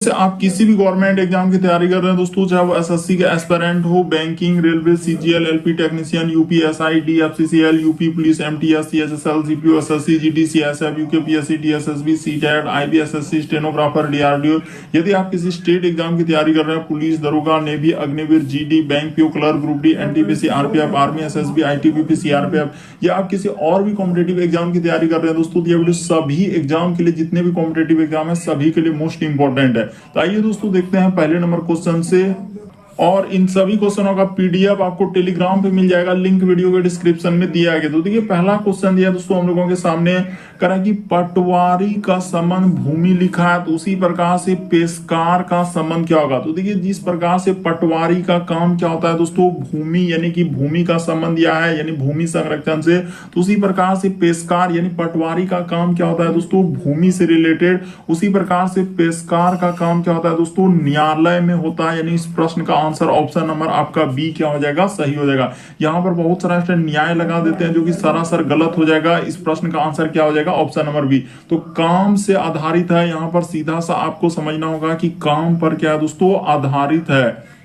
से आप किसी भी गवर्नमेंट एग्जाम की तैयारी कर रहे हैं दोस्तों, चाहे वो एसएससी के एस्पिरेंट हो, banking, railway, CGL, LP technician, UPSI, DFCCL, UP police, MTS, CHSL, CPO, SSC, GD, CSF, UKPSC, TSSB, CTET, IBSSC, stenographer, DRDO. यदि आप किसी स्टेट एग्जाम की तैयारी कर रहे हैं, पुलिस, दरोगा, navy, Agniveer, GD, bank PO, clerk, group D, NTPC, RPF, army, SSB, ITBP, CRPF, या आप किसी और भी कॉम्पिटेटिव एग्जाम की तैयारी कर रहे हैं दोस्तों, ये वीडियो सभी एग्जाम के लिए, जितने भी कॉम्पिटेटिव एग्जाम है सभी के लिए मोस्ट इंपॉर्टेंट है। तो आइए दोस्तों देखते हैं पहले नंबर क्वेश्चन से, और इन सभी क्वेश्चनों का पीडीएफ आपको टेलीग्राम पे मिल जाएगा, लिंक वीडियो के डिस्क्रिप्शन में दिया गया। तो देखिए पहला क्वेश्चन दिया दोस्तों हम लोगों के सामने, करा कि पटवारी का संबंध भूमि लिखा है, तो उसी प्रकार से पेशकार का संबंध क्या होगा। तो देखिए जिस प्रकार से पटवारी का काम क्या होता है दोस्तों, भूमि यानी कि भूमि का संबंध दिया है यानी भूमि संरक्षण से, तो उसी प्रकार से पेशकार यानी पटवारी का काम क्या होता है दोस्तों, भूमि से रिलेटेड। उसी प्रकार से पेशकार का काम क्या होता है दोस्तों, न्यायालय में होता है। यानी इस प्रश्न का आंसर ऑप्शन नंबर आपका बी क्या हो जाएगा, सही हो जाएगा। यहाँ पर बहुत सारा न्याय लगा देते हैं जो कि सरासर गलत हो जाएगा। इस प्रश्न का आंसर क्या हो जाएगा, ऑप्शन नंबर बी। तो काम से आधारित है, यहाँ पर सीधा सा आपको समझना होगा कि काम पर क्या है दोस्तों, आधारित है।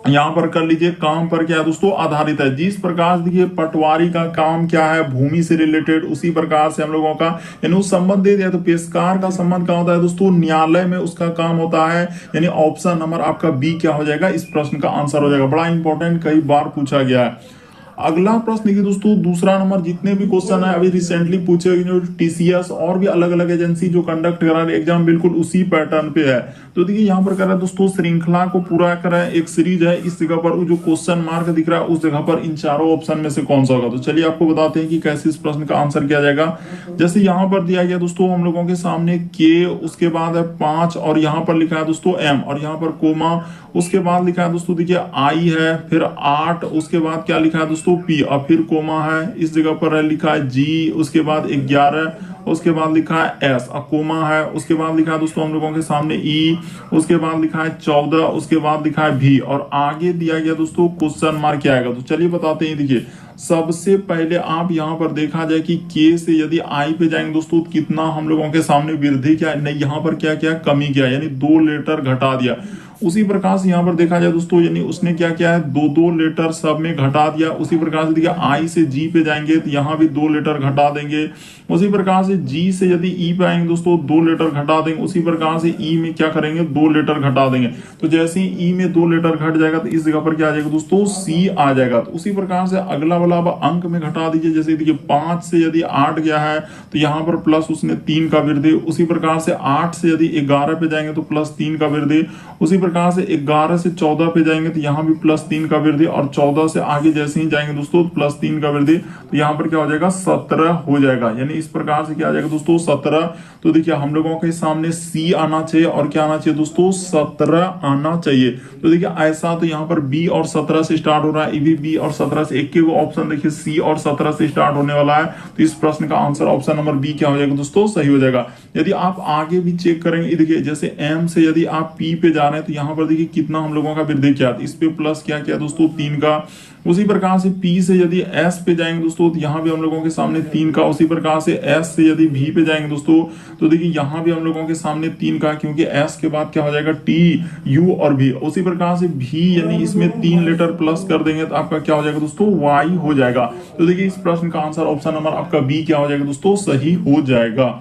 यहां पर कर लीजिए काम पर क्या है दोस्तों, आधारित है। जिस प्रकार देखिए पटवारी का काम क्या है, भूमि से रिलेटेड, उसी प्रकार से हम लोगों का यानी संबंध दे दिया। तो पेशकार का संबंध क्या होता है दोस्तों, न्यायालय में उसका काम होता है। यानी ऑप्शन नंबर आपका बी क्या हो जाएगा, इस प्रश्न का आंसर हो जाएगा। बड़ा इंपॉर्टेंट, कई बार पूछा गया है। अगला प्रश्न देखिए दोस्तों, दूसरा नंबर, जितने भी क्वेश्चन है अभी रिसेंटली पूछे गए, जो टीसीएस और भी अलग अलग एजेंसी जो कंडक्ट करा रहे एग्जाम, बिल्कुल उसी पैटर्न पे है। तो देखिए यहाँ पर कर रहा है दोस्तों, श्रृंखला को पूरा कर रहा है, एक सीरीज है। इस जगह पर जो क्वेश्चन मार्क दिख रहा है उस जगह पर इन चारों ऑप्शन में से कौन सा होगा। तो चलिए आपको बताते हैं कि कैसे इस प्रश्न का आंसर किया जाएगा। जैसे यहाँ पर दिया गया दोस्तों हम लोगों के सामने के, उसके बाद है 5, और यहाँ पर लिखा है दोस्तों एम, और यहाँ पर कोमा, उसके बाद लिखा है दोस्तों देखिए आई है, फिर 8, उसके बाद क्या लिखा है दोस्तों पी, और फिर कोमा है, इस जगह पर है लिखा है जी, उसके बाद 11, उसके बाद लिखा है एस, और कोमा है, उसके बाद लिखा है दोस्तों हम लोगों के सामने ई, उसके बाद लिखा है 14, उसके बाद लिखा है भी, और आगे दिया गया दोस्तों क्वेश्चन मार्क क्या आएगा। तो चलिए बताते हैं। देखिए सबसे पहले आप यहाँ पर देखा जाए कि के से यदि आई पे जाएंगे दोस्तों, कितना हम लोगों के सामने वृद्धि क्या नहीं, यहाँ पर क्या क्या कमी क्या, यानी 2 लेटर घटा दिया। उसी प्रकार से यहाँ पर देखा जाए दोस्तों, यानी उसने क्या किया है, 2 लेटर सब में घटा दिया। उसी प्रकार से देखिए आई से जी पे जाएंगे तो यहाँ भी 2 लेटर घटा देंगे। उसी प्रकार से जी से यदि ई पे आएंगे दोस्तों, 2 लेटर घटा देंगे। उसी प्रकार से ई में क्या करेंगे, 2 लेटर घटा देंगे। तो जैसे ही ई में 2 लेटर घट जाएगा तो इस जगह पर क्या आ जाएगा दोस्तों, सी आ जाएगा। तो उसी प्रकार से अगला वाला अंक में घटा दीजिए। जैसे देखिए 5 से यदि 8 गया है तो यहाँ पर प्लस उसने 3 का वृद्धि। उसी प्रकार से 8 से यदि 11 पे जाएंगे तो प्लस 3 का वृद्धि। उसी प्रकार से 11 से 14 पे जाएंगे तो यहाँ भी प्लस 3 का वृद्धि, और 14 से आगे जैसे ही जाएंगे दोस्तों प्लस 3 का वृद्धि, तो यहाँ पर क्या हो जाएगा, 17 हो जाएगा। यानी इस प्रकार से क्या आ जाएगा दोस्तों, 17। तो देखिए हम लोगों के सामने सी आना चाहिए, और क्या आना चाहिए दोस्तों, 17 आना चाहिए। तो देखिए ऐसा, तो यहाँ पर बी और 17 से स्टार्ट हो रहा है, ये बी और 17 से, एक ऑप्शन देखिए सी और 17 से स्टार्ट होने वाला है। तो इस प्रश्न का आंसर ऑप्शन नंबर बी क्या हो जाएगा दोस्तों, सही हो जाएगा। यदि आप आगे भी चेक करेंगे, देखिए जैसे एम से यदि आप पी पे जा रहे हैं तो यहाँ पर देखिए कितना हम लोगों का वृद्धि किया, इस पे प्लस क्या किया दोस्तों, 3 का। उसी प्रकार से पी से यदि एस पे जाएंगे दोस्तों तो यहाँ भी हम लोगों के सामने 3 का। उसी प्रकार से एस से यदि भी पे जाएंगे दोस्तों तो देखिए यहाँ भी हम लोगों के सामने 3 का, क्योंकि एस के बाद क्या हो जाएगा, टी, यू और भी। उसी प्रकार से भी यानी इसमें 3 लेटर प्लस कर देंगे तो आपका क्या हो जाएगा दोस्तों, वाई हो जाएगा। तो देखिए इस प्रश्न का आंसर ऑप्शन नंबर आपका बी क्या हो जाएगा दोस्तों, सही हो जाएगा।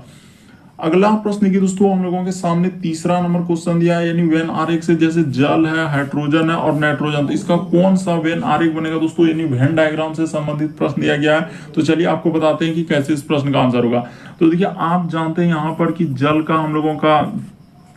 अगला प्रश्न की दोस्तों हम लोगों के सामने तीसरा नंबर क्वेश्चन दिया है, यानी वेन आरेख से, जैसे जल है, हाइड्रोजन है और नाइट्रोजन, तो इसका कौन सा वेन आरेख बनेगा दोस्तों, यानी वेन डायग्राम से संबंधित प्रश्न दिया गया है। तो चलिए आपको बताते हैं कि कैसे इस प्रश्न का आंसर होगा। तो देखिए आप जानते हैं यहाँ पर कि जल का हम लोगों का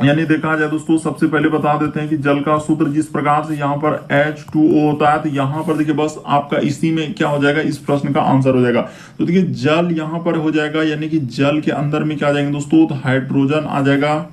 यानी देखा जाए दोस्तों, सबसे पहले बता देते हैं कि जल का सूत्र जिस प्रकार से यहाँ पर H2O होता है, तो यहाँ पर देखिए बस आपका इसी में क्या हो जाएगा, इस प्रश्न का आंसर हो जाएगा। तो देखिए जल यहाँ पर हो जाएगा, यानी कि जल के अंदर में क्या आ जाएंगे दोस्तों, तो हाइड्रोजन आ जाएगा।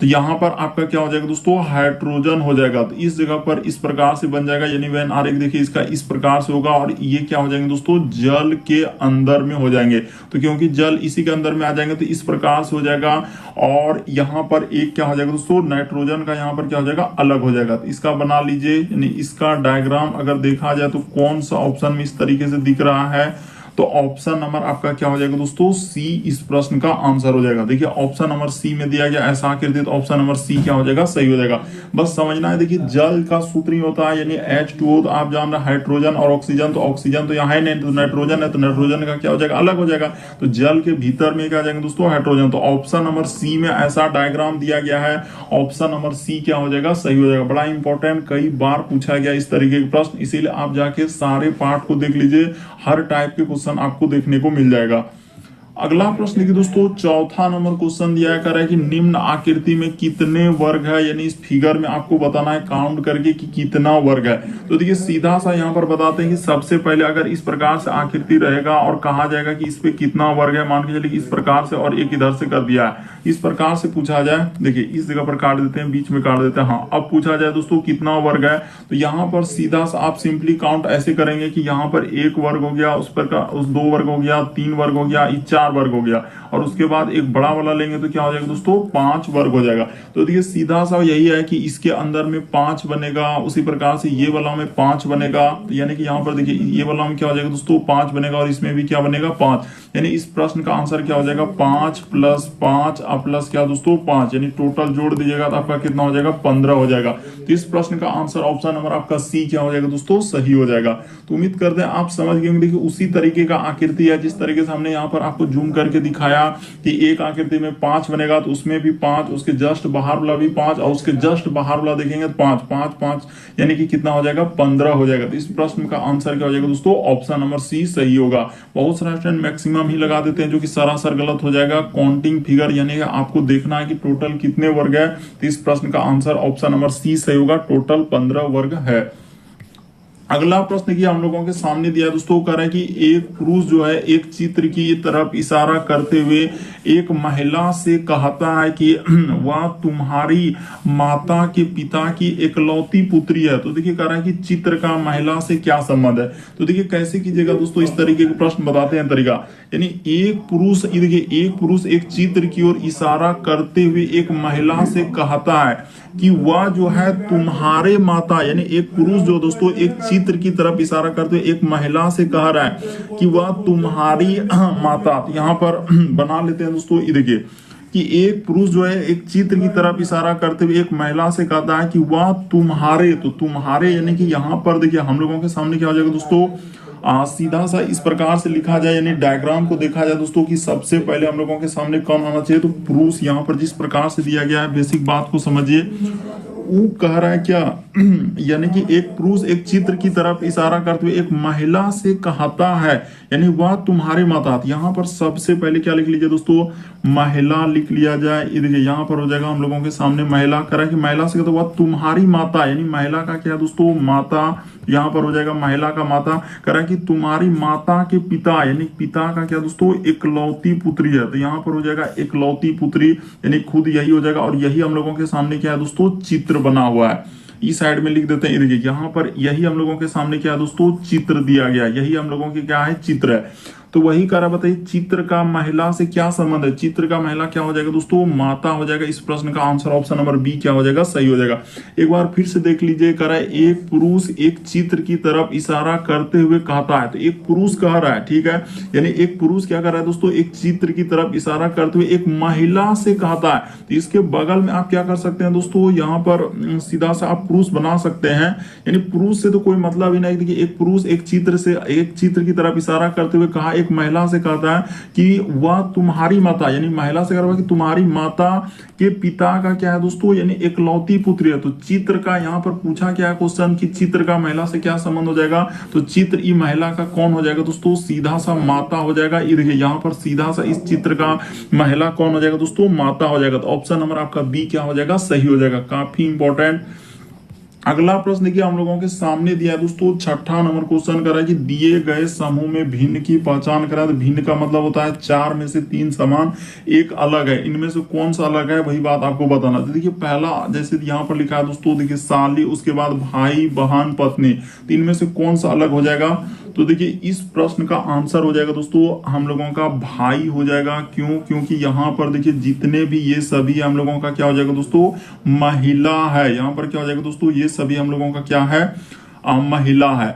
तो यहाँ पर आपका क्या हो जाएगा दोस्तों, हाइड्रोजन हो जाएगा। तो इस जगह पर इस प्रकार से बन जाएगा, यानी वेन आरेख देखिए इसका इस प्रकार से होगा, और ये क्या हो जाएंगे दोस्तों, जल के अंदर में हो जाएंगे। तो क्योंकि जल इसी के अंदर में आ जाएंगे तो इस प्रकार से हो जाएगा। और यहाँ पर एक क्या हो जाएगा दोस्तों, नाइट्रोजन का यहाँ पर क्या हो जाएगा, अलग हो जाएगा। तो इसका बना लीजिए, यानी इसका डायग्राम अगर देखा जाए तो कौन सा ऑप्शन में इस तरीके से दिख रहा है, तो ऑप्शन नंबर आपका क्या हो जाएगा दोस्तों, सी इस प्रश्न का आंसर हो जाएगा। देखिए ऑप्शन नंबर सी में दिया गया ऐसा आकृति, तो ऑप्शन नंबर सी क्या हो जाएगा, सही हो जाएगा। बस समझना है, देखिए जल का सूत्र ही होता है यानी H2O, तो आप जान रहे हाइड्रोजन और ऑक्सीजन, तो ऑक्सीजन तो यहाँ है नहीं, तो नाइट्रोजन है, तो नाइट्रोजन का क्या हो जाएगा, अलग हो जाएगा। तो जल के भीतर में क्या जाएगा दोस्तों, हाइड्रोजन। तो ऑप्शन नंबर सी में ऐसा डायग्राम दिया गया है, ऑप्शन नंबर सी क्या हो जाएगा, सही हो जाएगा। बड़ा इंपॉर्टेंट, कई बार पूछा गया इस तरीके के प्रश्न, इसीलिए आप जाके सारे पार्ट को देख लीजिए, हर टाइप के क्वेश्चन आपको देखने को मिल जाएगा। अगला प्रश्न देखिए दोस्तों, चौथा नंबर क्वेश्चन दिया कर रहा है कि निम्न आकृति में कितने वर्ग है, यानी इस फिगर में आपको बताना है काउंट करके कि कितना वर्ग है। तो देखिए सीधा सा यहाँ पर बताते हैं कि सबसे पहले अगर इस प्रकार से आकृति रहेगा और कहा जाएगा कि इस पे कितना वर्ग है, मान के चलिए इस प्रकार से और एक इधर से कर दिया है, इस प्रकार से पूछा जाए, देखिए इस जगह पर काट देते हैं, बीच में काट देते हैं, हाँ अब पूछा जाए दोस्तों कितना वर्ग है, तो यहाँ पर सीधा सा आप सिंपली काउंट ऐसे करेंगे कि यहाँ पर एक वर्ग हो गया, उस पर उस दो वर्ग हो गया, तीन वर्ग हो गया, चार वर्ग हो गया, और उसके बाद एक बड़ा वाला लेंगे तो क्या हो जाएगा दोस्तों, 5 वर्ग हो जाएगा। तो देखिए सीधा सा यही है कि इसके अंदर में 5 बनेगा, उसी प्रकार से ये वाला में 5 बनेगा, तो यानी कि यहाँ पर देखिए ये वाला में क्या हो जाएगा दोस्तों 5 बनेगा, और इसमें भी क्या बनेगा 5, यानी इस प्रश्न का आंसर क्या हो जाएगा 5 + 5 प्लस क्या दोस्तों 5, यानी टोटल जोड़ दीजिएगा तो आपका कितना हो जाएगा 15 हो जाएगा। तो इस प्रश्न का आंसर ऑप्शन नंबर आपका सी क्या हो जाएगा दोस्तों, सही हो जाएगा। तो उम्मीद करते हैं आप समझ गए। देखिए उसी तरीके का आकृति है जिस तरीके से हमने यहाँ पर आपको जूम करके दिखाया कि एक आकृति में 5 बनेगा, तो उसमें भी 5, उसके जस्ट बाहर वाला भी 5, और उसके जस्ट बाहर वाला देखेंगे तो 5 5 5, यानी कि कितना हो जाएगा 15 हो जाएगा। तो इस प्रश्न का आंसर क्या हो जाएगा दोस्तों, ऑप्शन नंबर सी सही होगा। बहुत सारे स्टूडेंट मैक्सिमम ही लगा देते हैं जो कि सरासर गलत हो जाएगा। काउंटिंग फिगर यानी आपको देखना है कि टोटल कितने वर्ग है, तो इस प्रश्न का आंसर ऑप्शन नंबर सी सही होगा, टोटल 15 वर्ग है। अगला प्रश्न की हम लोगों के सामने दिया दोस्तों, कह रहा है कि एक पुरुष जो है एक चित्र की तरफ इशारा करते हुए एक महिला से कहता है कि वह तुम्हारी माता के पिता की एकलौती पुत्री है। तो देखिए कह रहा है कि चित्र का महिला से क्या संबंध है। तो देखिए कैसे कीजिएगा दोस्तों, इस तरीके के प्रश्न बताते हैं तरीका, यानी एक पुरुष, देखिए एक पुरुष एक चित्र की ओर इशारा करते हुए एक महिला से कहता है कि वह जो है तुम्हारे माता, यानी एक पुरुष जो दोस्तों एक चित्र की तरफ इशारा करते हुए एक महिला से कह रहा है कि वह तुम्हारी माता। तो यहाँ पर बना लेते हैं दोस्तों, ये देखिए कि एक पुरुष जो है एक चित्र की तरफ इशारा करते हुए एक महिला से कहता है कि वह तुम्हारे, तो तुम्हारे यानी कि यहाँ पर देखिए हम लोगों के सामने क्या हो जाएगा दोस्तों, सीधा सा इस प्रकार से लिखा जाए, यानी डायग्राम को देखा जाए दोस्तों कि सबसे पहले हम लोगों के सामने कौन आना चाहिए, तो पुरुष यहाँ पर जिस प्रकार से दिया गया है, बेसिक बात को समझिए। वो कह रहा है क्या यानी कि एक पुरुष एक चित्र की तरफ इशारा करते हुए एक महिला से कहता है, यानी वह तुम्हारे माता। यहाँ पर सबसे पहले क्या लिख लीजिए दोस्तों, महिला लिख लिया जाए। देखिए यहाँ पर हो जाएगा हम लोगों के सामने महिला, कह रहा है कि महिला से कहते वह तुम्हारी माता, यानी महिला का क्या दोस्तों माता, यहाँ पर हो जाएगा महिला का माता। कह रहा है कि तुम्हारी माता के पिता, यानी पिता का क्या दोस्तों एकलौती पुत्री है, तो यहाँ पर हो जाएगा एकलौती पुत्री, यानी खुद यही हो जाएगा। और यही हम लोगों के सामने क्या है दोस्तों, चित्र बना हुआ है। इस साइड में लिख देते हैं, देखिए यहाँ पर यही हम लोगों के सामने क्या है दोस्तों, चित्र दिया गया, यही हम लोगों के क्या है, चित्र है। तो वही कह रहा, बताइए चित्र का महिला से क्या संबंध है। चित्र का महिला क्या हो जाएगा दोस्तों, माता हो जाएगा। इस प्रश्न का आंसर ऑप्शन नंबर बी क्या हो जाएगा, सही हो जाएगा। एक बार फिर से देख लीजिए, कह रहा है एक पुरुष एक चित्र की तरफ इशारा करते हुए कहता है, तो एक पुरुष कह रहा है, ठीक है, यानी एक पुरुष क्या कर रहा है दोस्तों, एक चित्र की तरफ इशारा करते हुए एक महिला से कहता है। तो इसके बगल में आप क्या कर सकते हैं दोस्तों, यहाँ पर सीधा सा आप पुरुष बना सकते हैं, यानी पुरुष से तो कोई मतलब ही नहीं। देखिए एक पुरुष एक चित्र की तरफ इशारा करते हुए कहा, एक महिला से कहता है कि वह तुम्हारी माता, यानी महिला से कह रहा है कि तुम्हारी माता के पिता का क्या है दोस्तों, यानी एकलौती पुत्री है। तो चित्र का यहाँ पर पूछा क्या है क्वेश्चन कि चित्र का महिला से क्या संबंध हो जाएगा, तो चित्र ई महिला का कौन हो जाएगा दोस्तों, सीधा सा माता हो जाएगा। ये देखिए यहाँ पर सीधा सा इस चित्र का महिला कौन हो जाएगा दोस्तों, माता हो जाएगा। तो ऑप्शन नंबर आपका बी क्या हो जाएगा, सही हो जाएगा। काफी इंपॉर्टेंट। अगला प्रश्न देखिए हम लोगों के सामने दिया है दोस्तों, छठा नंबर क्वेश्चन कर रहा है कि दिए गए समूह में भिन्न की पहचान करा। तो भिन्न का मतलब होता है 4 में से 3 समान, एक अलग है, इनमें से कौन सा अलग है वही बात आपको बताना। तो देखिए पहला जैसे यहाँ पर लिखा है दोस्तों, देखिए साली, उसके बाद भाई बहन पत्नी, तो इनमें से कौन सा अलग हो जाएगा। तो देखिए इस प्रश्न का आंसर हो जाएगा दोस्तों हम लोगों का भाई हो जाएगा। क्यों, क्योंकि यहाँ पर देखिए जितने भी ये सभी हम लोगों का क्या हो जाएगा दोस्तों, महिला है। यहाँ पर क्या हो जाएगा दोस्तों, ये सभी हम लोगों का क्या है, महिला है।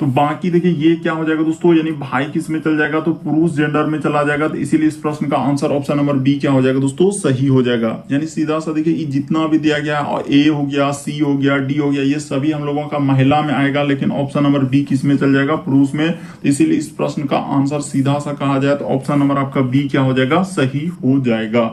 तो बाकी देखिए ये क्या हो जाएगा दोस्तों, यानी भाई किस में चल जाएगा, तो पुरुष जेंडर में चला जाएगा। तो इसीलिए इस प्रश्न का आंसर ऑप्शन नंबर बी क्या हो जाएगा दोस्तों, सही हो जाएगा। यानी सीधा सा देखिए जितना भी दिया गया और ए हो गया, सी हो गया, डी हो गया, ये सभी हम लोगों का महिला में आएगा, लेकिन ऑप्शन नंबर बी किस में चल जाएगा, पुरुष में। तो इसीलिए इस प्रश्न का आंसर सीधा सा कहा जाए तो ऑप्शन नंबर आपका बी क्या हो जाएगा, सही हो जाएगा।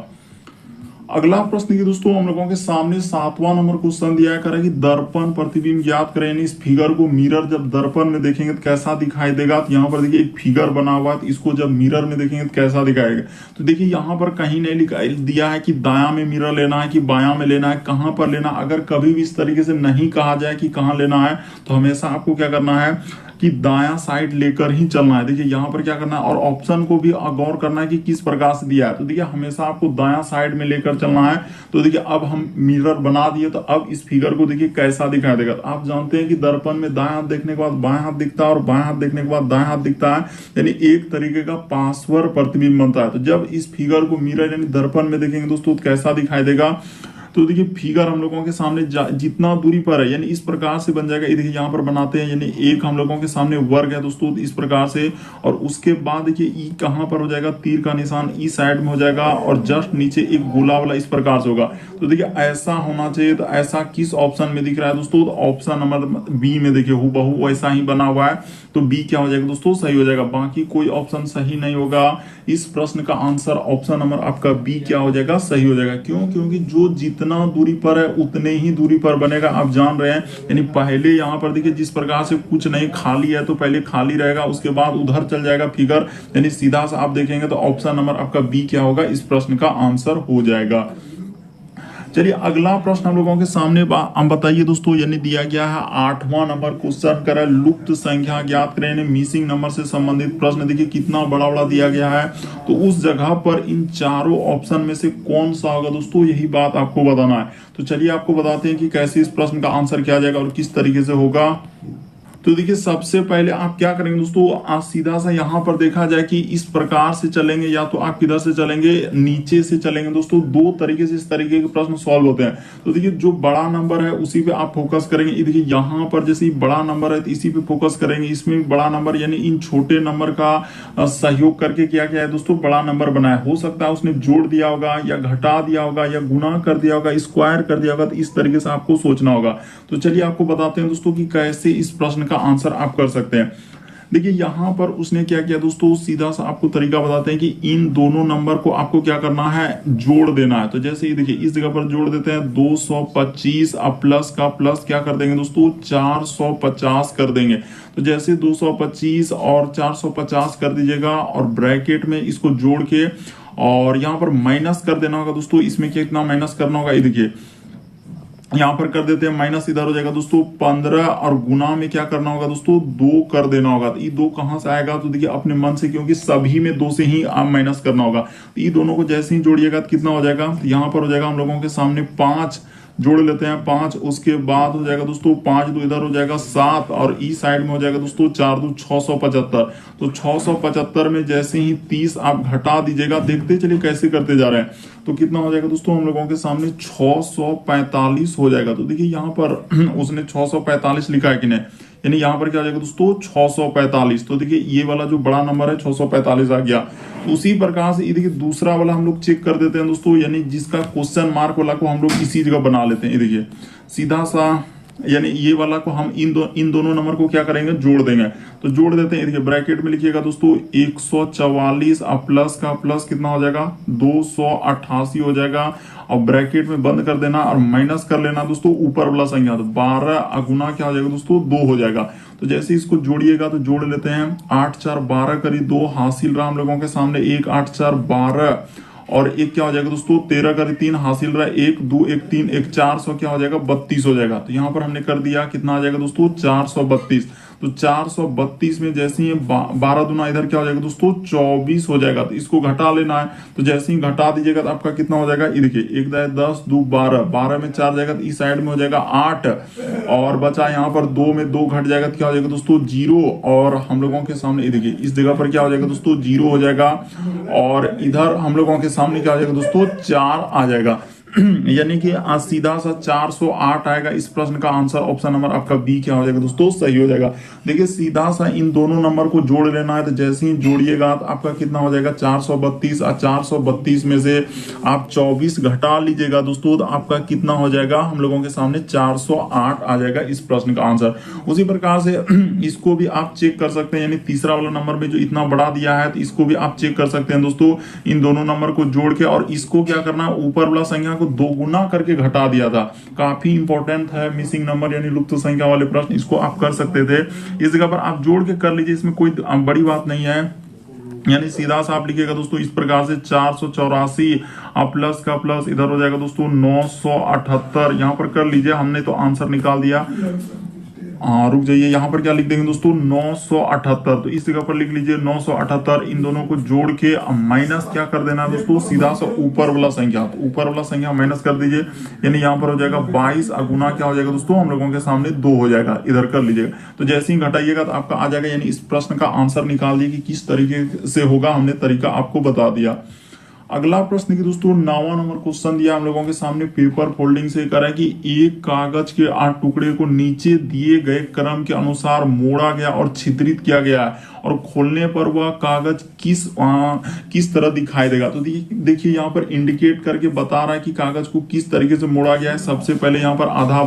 अगला प्रश्न की दोस्तों हम लोगों के सामने 7वां नंबर क्वेश्चन दिया है कि दर्पण प्रतिबिंब ज्ञात करें। यानी इस फिगर को मिरर जब दर्पण में देखेंगे तो कैसा दिखाई देगा। तो यहाँ पर देखिए एक फिगर बना हुआ है, तो इसको जब मिरर में देखेंगे तो कैसा दिखाएगा। तो देखिए यहाँ पर कहीं नहीं लिखा दिया है कि दायां में मिरर लेना है कि बायां में लेना है, कहां पर लेना। अगर कभी भी इस तरीके से नहीं कहा जाए कि कहां लेना है, तो हमेशा आपको क्या करना है कि दायां साइड लेकर ही चलना है। देखिए यहाँ पर क्या करना है, और ऑप्शन को भी गौर करना है कि किस प्रकार से दिया है। तो देखिए हमेशा आपको दायां साइड में लेकर चलना है। तो देखिए अब हम मिरर बना दिए, तो अब इस फिगर को देखिए कैसा दिखाई देगा। तो आप जानते हैं कि दर्पण में दायां हाथ देखने के बाद बायां हाथ दिखता है और बायां हाथ देखने के बाद दायां हाथ दिखता है, यानी एक तरीके का पार्श्व प्रतिबिंब बनता है। तो जब इस फिगर को मिरर यानी दर्पण में देखेंगे दोस्तों तो कैसा दिखाई देगा। तो देखिए फिगर हम लोगों के सामने जितना दूरी पर है, यानी इस प्रकार से बन जाएगा। ये देखिए यहाँ पर बनाते हैं, यानी एक हम लोगों के सामने वर्ग है दोस्तों इस प्रकार से, और उसके बाद देखिए ई कहाँ पर हो जाएगा, तीर का निशान ई साइड में हो जाएगा, और जस्ट नीचे एक गोला वाला इस प्रकार से होगा। तो देखिए ऐसा होना चाहिए। तो ऐसा किस ऑप्शन में दिख रहा है दोस्तों, तो ऑप्शन नंबर बी में देखिए हूबहू वैसा ही बना हुआ है। तो बी क्या हो जाएगा दोस्तों, सही हो जाएगा। बाकी कोई ऑप्शन सही नहीं होगा। इस प्रश्न का आंसर ऑप्शन नंबर आपका बी क्या हो जाएगा, सही हो जाएगा। क्यों, क्योंकि जो जितना दूरी पर है उतने ही दूरी पर बनेगा। आप जान रहे हैं, यानी पहले यहाँ पर देखिए जिस प्रकार से कुछ नहीं खाली है, तो पहले खाली रहेगा, उसके बाद उधर चल जाएगा फिगर, यानी सीधा सा आप देखेंगे तो ऑप्शन नंबर आपका बी क्या होगा, इस प्रश्न का आंसर हो जाएगा। चलिए अगला प्रश्न हम लोगों के सामने हम बताइए दोस्तों, यानी दिया गया है 8वां नंबर क्वेश्चन करें लुप्त संख्या ज्ञात करें। मिसिंग नंबर से संबंधित प्रश्न देखिए कितना बड़ा बड़ा दिया गया है। तो उस जगह पर इन चारों ऑप्शन में से कौन सा होगा दोस्तों, यही बात आपको बताना है। तो चलिए आपको बताते हैं कि कैसे इस प्रश्न का आंसर किया जाएगा और किस तरीके से होगा। तो देखिए सबसे पहले आप क्या करेंगे दोस्तों, आप सीधा सा यहाँ पर देखा जाए कि इस प्रकार से चलेंगे, या तो आप किधर से चलेंगे, नीचे से चलेंगे दोस्तों। दो तरीके से इस तरीके के प्रश्न सॉल्व होते हैं। तो देखिए जो बड़ा नंबर है उसी पे आप फोकस करेंगे। देखिए यहाँ पर जैसे बड़ा नंबर है तो इसी पे फोकस करेंगे। इसमें भी बड़ा नंबर, यानी इन छोटे नंबर का सहयोग करके क्या किया है दोस्तों, बड़ा नंबर बनाया। हो सकता है उसने जोड़ दिया होगा या घटा दिया होगा या गुना कर दिया होगा, स्क्वायर कर दिया होगा। तो इस तरीके से आपको सोचना होगा। तो चलिए आपको बताते हैं दोस्तों कि कैसे इस प्रश्न का आंसर आप कर सकते हैं। देखिए यहां पर उसने क्या किया दोस्तों, सीधा सा आपको तरीका बताते हैं कि इन दोनों नंबर को आपको क्या करना है, जोड़ देना है। तो जैसे ही देखिए इस जगह पर जोड़ देते हैं 225, अब प्लस का प्लस क्या कर देंगे दोस्तों, 450 कर देंगे। तो जैसे 225 और 450 कर दीजिएगा, और ब्रैकेट में इसको जोड़ के और यहाँ पर माइनस कर देना होगा दोस्तों। इसमें कितना माइनस करना होगा, ये देखिए यहां पर कर देते हैं, माइनस इधर हो जाएगा दोस्तों 15, और गुना में क्या करना होगा दोस्तों, 2 कर देना होगा। तो ये 2 कहां से आएगा, तो देखिए अपने मन से, क्योंकि सभी में 2 से ही आप माइनस करना होगा। तो ये दोनों को जैसे ही जोड़िएगा तो कितना हो जाएगा, तो यहाँ पर हो जाएगा हम लोगों के सामने 5, जोड़ लेते हैं 5। उसके बाद हो जाएगा दोस्तों 5 2 इधर हो जाएगा 7, और ई साइड में हो जाएगा दोस्तों 4 2 675। तो 675 में जैसे ही 30 आप घटा दीजिएगा, देखते चलिए कैसे करते जा रहे हैं। तो कितना हो जाएगा दोस्तों, हम लोगों के सामने 645 हो जाएगा। तो देखिए यहाँ पर उसने 645 लिखा है कि नहीं, यानी यहाँ पर क्या हो जाएगा दोस्तों 645। तो देखिए ये वाला जो बड़ा नंबर है 645 आ गया। उसी प्रकार से ये देखिए दूसरा वाला हम लोग चेक कर देते हैं दोस्तों, यानी जिसका क्वेश्चन मार्क वाला को हम लोग इसी जगह बना लेते हैं। ये देखिए सीधा सा, यानी ये वाला को हम इन दोनों नंबर को क्या करेंगे, जोड़ देंगे। तो जोड़ देते हैं, देखिए ब्रैकेट में लिखिएगा दोस्तों 144, अब प्लस का प्लस कितना हो जाएगा, 288 हो जाएगा, और ब्रैकेट में बंद कर देना और माइनस कर लेना दोस्तों ऊपर वाला संख्या। तो 12 अगुना क्या हो जाएगा दोस्तों, 2 हो जाएगा। तो जैसे इसको जोड़िएगा तो जोड़ लेते हैं, 8 4 12 करी 2 हासिल रहा हम लोगों के सामने 1, 8 4 12, और एक क्या हो जाएगा दोस्तों 13 करी 3 हासिल रहा 1 2 1 3 1 400 क्या हो जाएगा 32 हो जाएगा। तो यहाँ पर हमने कर दिया, कितना आ जाएगा दोस्तों 432। तो 432 में जैसे ही 12 दूना इधर क्या हो जाएगा दोस्तों 24 हो जाएगा। तो इसको घटा लेना है। तो जैसे ही घटा दीजिएगा तो आपका कितना हो जाएगा, ये देखिए 1 10 2 12, 12 में 4 जाएगा तो इस साइड में हो जाएगा 8, और बचा यहाँ पर 2 में 2 घट जाएगा तो क्या हो जाएगा दोस्तों 0, और हम लोगों के सामने ये देखिए इस जगह पर क्या हो जाएगा दोस्तों 0 हो जाएगा, और इधर हम लोगों के सामने क्या हो जाएगा दोस्तों 4 आ जाएगा। यानी कि सीधा सा 408 आएगा। इस प्रश्न का आंसर ऑप्शन नंबर आपका बी क्या हो जाएगा दोस्तों, सही हो जाएगा। देखिए सीधा सा इन दोनों नंबर को जोड़ लेना है, तो जैसे ही जोड़िएगा तो आपका कितना हो जाएगा 432, और 432 में से आप 24 घटा लीजिएगा दोस्तों, तो आपका कितना हो जाएगा हम लोगों के सामने 408 आ जाएगा इस प्रश्न का आंसर। उसी प्रकार से इसको भी आप चेक कर सकते हैं, यानी तीसरा वाला नंबर में जो इतना बड़ा दिया है, तो इसको भी आप चेक कर सकते हैं दोस्तों, इन दोनों नंबर को जोड़ के, और इसको क्या करना है, ऊपर वाला संख्या को 2 गुना करके घटा दिया था। काफी इंपॉर्टेंट है मिसिंग नंबर यानी लुप्त संख्या वाले प्रश्न, इसको आप कर सकते थे। इस जगह पर आप जोड़ के कर लीजिए, इसमें कोई बड़ी बात नहीं है। यानी सीधा सा आप लिखिएगा दोस्तों इस प्रकार से 484 प्लस का प्लस इधर हो जाएगा दोस्तों 978, यहाँ पर कर लीजिए, हमने तो आंसर निकाल दिया। रुक जाइए, यहाँ पर क्या लिख देंगे दोस्तों 978, तो इस जगह पर लिख लीजिए 978। इन दोनों को जोड़ के माइनस क्या कर देना है दोस्तों, सीधा सा ऊपर वाला संख्या, तो ऊपर वाला संख्या माइनस कर दीजिए, यानी यहाँ पर हो जाएगा 22, गुना क्या हो जाएगा दोस्तों हम लोगों के सामने 2 हो जाएगा, इधर कर लीजिएगा। तो जैसे ही घटाइएगा तो आपका आ जाएगा, यानी इस प्रश्न का आंसर निकाल दिए कि किस तरीके से होगा, हमने तरीका आपको बता दिया। अगला प्रश्न की दोस्तों 9वां नंबर क्वेश्चन दिया हम लोगों के सामने, पेपर फोल्डिंग से करा है कि एक कागज के 8 टुकड़े को नीचे दिए गए क्रम के अनुसार मोड़ा गया और छिद्रित किया गया है, और खोलने पर वह कागज किस तरह दिखाई देगा। तो देखिए यहाँ पर इंडिकेट करके बता रहा है कि कागज को किस तरीके से मोड़ा गया है। सबसे पहले यहाँ पर आधा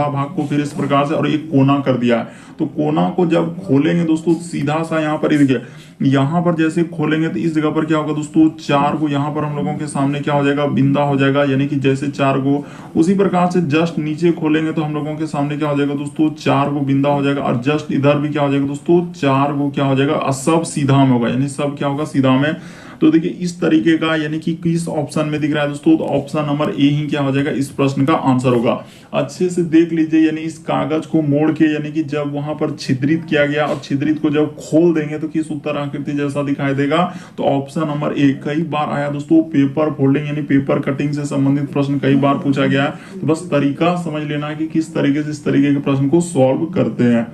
भाग को फिर इस प्रकार से और एक कोना कर दिया है। तो कोना को जब खोलेंगे दोस्तों सीधा सा यहाँ पर देखिए, यहाँ पर जैसे खोलेंगे तो इस जगह पर क्या होगा दोस्तों 4 को यहाँ पर हम लोगों के सामने क्या हो जाएगा, बिंदा हो जाएगा, यानी कि जैसे 4 को, उसी प्रकार से जस्ट नीचे खोलेंगे तो हम लोगों के सामने क्या हो जाएगा दोस्तों 4 को बिंदा हो जाएगा, और जस्ट इधर भी क्या हो जाएगा दोस्तों 4 को क्या हो जाएगा, सब सीधा में होगा, यानी सब क्या होगा सीधा में। तो देखिए इस तरीके का, यानी कि किस ऑप्शन में दिख रहा है दोस्तों, तो ऑप्शन नंबर ए ही क्या हो जाएगा इस प्रश्न का आंसर होगा। अच्छे से देख लीजिए, यानी इस कागज को मोड़ के, यानी कि जब वहां पर छिद्रित किया गया और छिद्रित को जब खोल देंगे तो किस उत्तर आकृति जैसा दिखाई देगा, तो ऑप्शन नंबर ए। कई बार आया दोस्तों पेपर फोल्डिंग यानी पेपर कटिंग से संबंधित प्रश्न कई बार पूछा गया है, तो बस तरीका समझ लेना है कि किस तरीके से इस तरीके के प्रश्न को सॉल्व करते हैं।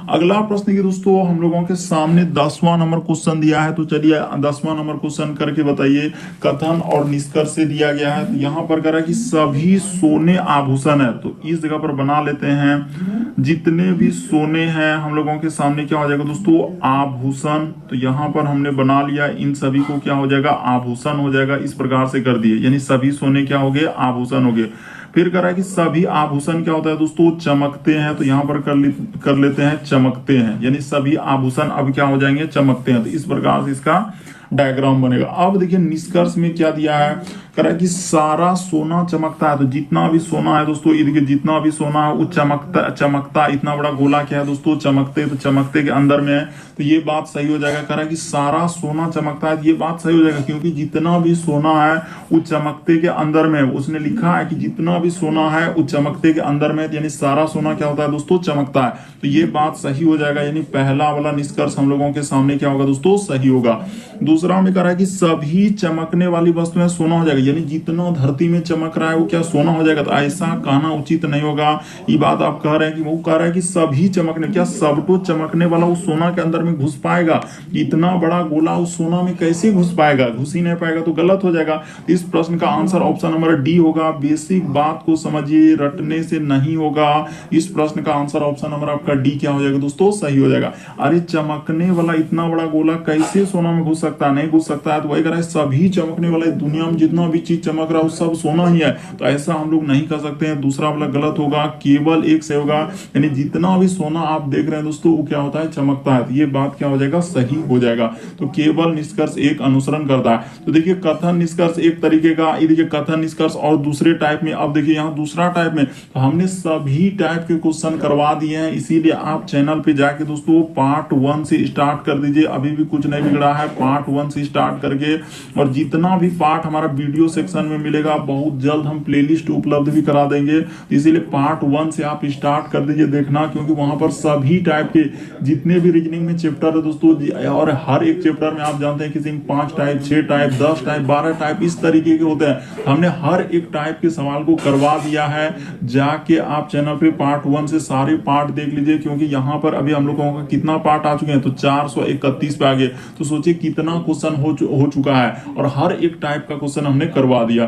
अगला प्रश्न की दोस्तों हम लोगों के सामने 10वां नंबर क्वेश्चन दिया है, तो चलिए 10वां नंबर क्वेश्चन करके बताइए। कथन और निष्कर्ष से दिया गया है, तो यहाँ पर कह रहा है कि सभी सोने आभूषण है, तो इस जगह पर बना लेते हैं जितने भी सोने हैं हम लोगों के सामने क्या हो जाएगा दोस्तों आभूषण। तो यहाँ पर हमने बना लिया, इन सभी को क्या हो जाएगा आभूषण हो जाएगा, इस प्रकार से कर दिए, यानी सभी सोने क्या हो गए आभूषण हो गए। फिर कह रहा है कि सभी आभूषण क्या होता है दोस्तों चमकते हैं, तो यहाँ पर कर लेते हैं चमकते हैं, यानी सभी आभूषण अब क्या हो जाएंगे चमकते हैं। तो इस प्रकार से इसका डायग्राम बनेगा। अब देखिए निष्कर्ष में क्या दिया है, कह रहा है कि सारा सोना चमकता है, तो जितना भी सोना है दोस्तों ये देखिए जितना भी सोना है वो चमकता इतना बड़ा गोला क्या है दोस्तों चमकते, तो चमकते के अंदर में है, तो ये बात सही हो जाएगा। कह रहा है कि सारा सोना चमकता है, ये बात सही हो जाएगा क्योंकि जितना भी सोना है वो चमकते के अंदर में, उसने लिखा है कि जितना भी सोना है वो चमकते के अंदर में, यानी सारा सोना क्या होता है दोस्तों चमकता है, तो ये बात सही हो जाएगा, यानी पहला वाला निष्कर्ष हम लोगों के सामने क्या होगा दोस्तों सही होगा। दूसरा में कह रहा है कि सभी चमकने वाली वस्तुएं सोना हो जाएगा, यानी जितना धरती में चमक रहा है वो क्या सोना हो जाएगा, तो ऐसा कहना उचित नहीं होगा। ये बात आप कह रहे हैं कि वो कह रहा है कि सभी चमकने, क्या सब तो चमकने वाला उस सोना के अंदर में घुस पाएगा, इतना बड़ा गोला उस सोना में कैसे घुस पाएगा, घुस ही नहीं पाएगा, तो गलत हो जाएगा। इस प्रश्न का आंसर ऑप्शन नंबर डी होगा। बेसिक बात को समझिए, रटने से नहीं होगा। इस प्रश्न का आंसर ऑप्शन नंबर आपका डी क्या हो जाएगा दोस्तों सही हो जाएगा। अरे चमकने वाला इतना बड़ा गोला कैसे सोना में घुस सकता है, नहीं घुस सकता है, तो वही कह रहा है सभी चमकने वाला दुनिया में जितना भी चीज चमक रहा है वो सब सोना ही है, तो ऐसा हम लोग नहीं कर सकते हैं। दूसरा वाला गलत होगा, केवल एक से होगा, यानी जितना भी सोना आप देख रहे हैं दोस्तों वो क्या होता है चमकता है, तो ये बात क्या हो जाएगा सही हो जाएगा। तो केवल निष्कर्ष एक अनुसरण करता है। तो देखिए कथन निष्कर्ष एक तरीके का, ये देखिए कथन निष्कर्ष और दूसरे टाइप में। अब देखिए यहाँ दूसरा टाइप में तो हमने सभी टाइप के क्वेश्चन करवा दिए हैं, इसीलिए आप चैनल पे जाके दोस्तों पार्ट 1 से स्टार्ट कर दीजिए, अभी भी कुछ नहीं बिगड़ा है। पार्ट 1 से स्टार्ट करके और जितना भी पार्ट हमारा वीडियो सेक्शन में मिलेगा बहुत जल्द हम प्लेलिस्ट उपलब्ध भी करा देंगे, इसीलिए पार्ट 1 से आप स्टार्ट कर दीजिए देखना, क्योंकि वहां पर सभी टाइप के जितने भी रीजनिंग में चैप्टर है दोस्तों, और हर एक चैप्टर में आप जानते हैं किसी में 5 टाइप 6 टाइप 10 टाइप 12 टाइप इस तरीके के होते हैं। हमने हर एक टाइप के सवाल को करवा दिया है, जाके आप चैनल पे पार्ट 1 से सारे पार्ट देख लीजिए, क्योंकि यहाँ पर अभी हम लोगों का कितना पार्ट आ चुके हैं, तो 431 पे आ गए, तो सोचिए कितना क्वेश्चन हो चुका है और हर एक टाइप का क्वेश्चन हमने करवा दिया।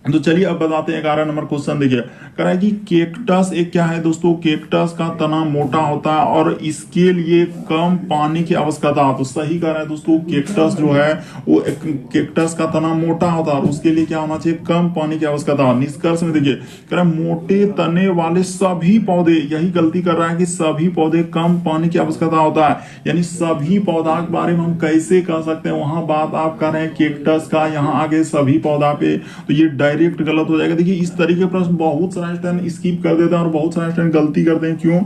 तो चलिए अब बताते हैं 11 नंबर क्वेश्चन। देखिए कह रहा है कि केक्टस एक क्या है दोस्तों, केक्टस का तना मोटा होता है और इसके लिए कम पानी की आवश्यकता है। तो सही कह रहा है दोस्तों, केक्टस जो है वो केक्टस का तना मोटा होता है और उसके लिए क्या होना चाहिए, कम पानी की आवश्यकता है। निष्कर्ष में देखिए कह रहा है मोटे तने वाले सभी पौधे, यही गलती कर रहा है कि सभी पौधे कम पानी की आवश्यकता होता है, यानी सभी पौधा के बारे में हम कैसे कह सकते हैं, वहां बात आप कर रहे हैं केक्टस का, यहाँ आगे सभी पौधा पे, तो ये डायरेक्ट गलत हो जाएगा। देखिए इस तरीके के प्रश्न बहुत सारे स्टूडेंट स्किप कर देते हैं और बहुत सारे स्टूडेंट गलती करते हैं। क्यों?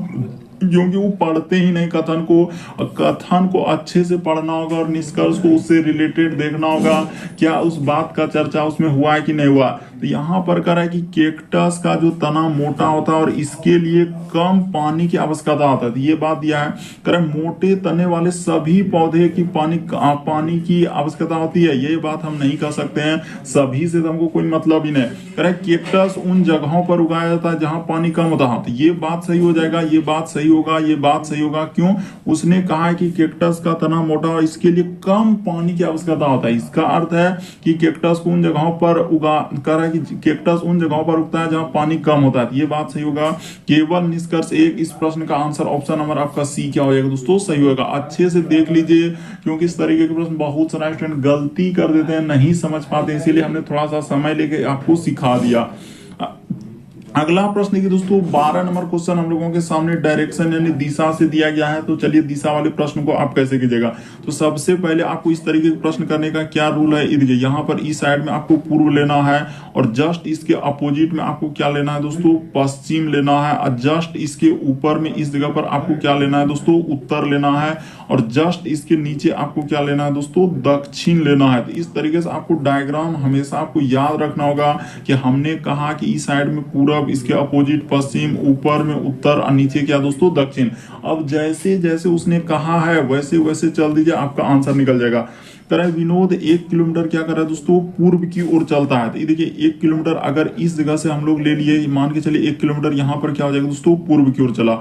क्योंकि वो पढ़ते ही नहीं कथन को, कथन को अच्छे से पढ़ना होगा और निष्कर्ष को उससे रिलेटेड देखना होगा, क्या उस बात का चर्चा उसमें हुआ है कि नहीं हुआ। तो यहाँ पर कह रहा है कि केक्टस का जो तना मोटा होता है और इसके लिए कम पानी की आवश्यकता होता है, तो ये बात दिया है। कह रहा है मोटे तने वाले सभी पौधे की पानी की आवश्यकता होती है, ये बात हम नहीं कह सकते हैं, सभी से तो हमको कोई मतलब ही नहीं। कह रहा है केक्टस उन जगहों पर उगाया जाता है जहां पानी कम होता है, तो ये बात सही हो जाएगा, ये बात सही होगा, ये बात सही होगा। क्यों? उसने कहा है कि केक्टस का तना मोटा और इसके लिए कम पानी की आवश्यकता होता है, इसका अर्थ है कि केक्टस को उन जगहों पर उगा, कह रहा है कि केक्टस उन जगहों पर उगता है जहां पानी कम होता है, ये बात सही होगा। केवल निष्कर्ष एक, इस प्रश्न का आंसर ऑप्शन नंबर आपका सी क्या हो जाएगा दोस्तों, सही होगा। अच्छे से देख लीजिए क्योंकि इस तरीके के प्रश्न बहुत सारे स्टूडेंट गलती कर देते हैं, नहीं समझ पाते, इसीलिए हमने थोड़ा सा समय लेके आपको सिखा दिया। अगला प्रश्न देखिए दोस्तों 12 नंबर क्वेश्चन हम लोगों के सामने डायरेक्शन यानी दिशा से दिया गया है। तो चलिए दिशा वाले प्रश्न को आप कैसे कीजिएगा। तो सबसे पहले आपको इस तरीके के प्रश्न करने का क्या रूल है, देखिए यहाँ पर इस साइड में आपको पूर्व लेना है और जस्ट इसके अपोजिट में आपको क्या लेना है दोस्तों, पश्चिम लेना है, और जस्ट इसके ऊपर में इस जगह पर आपको क्या लेना है दोस्तों, उत्तर लेना है, और जस्ट इसके नीचे आपको क्या लेना है दोस्तों, दक्षिण लेना है। तो इस तरीके से आपको डायग्राम हमेशा आपको याद रखना होगा कि हमने कहा कि इस साइड में पूरब, इसके अपोजिट पश्चिम, ऊपर में उत्तर और नीचे क्या दोस्तों, दक्षिण। अब जैसे जैसे उसने कहा है वैसे वैसे चल दीजिए, आपका आंसर निकल जाएगा। तरह विनोद 1 किलोमीटर क्या कर रहा है दोस्तों, पूर्व की ओर चलता है। तो ये देखिए 1 किलोमीटर अगर इस जगह से हम लोग ले लिए, मान के चलिए 1 किलोमीटर यहाँ पर क्या हो जाएगा दोस्तों, पूर्व की ओर चला,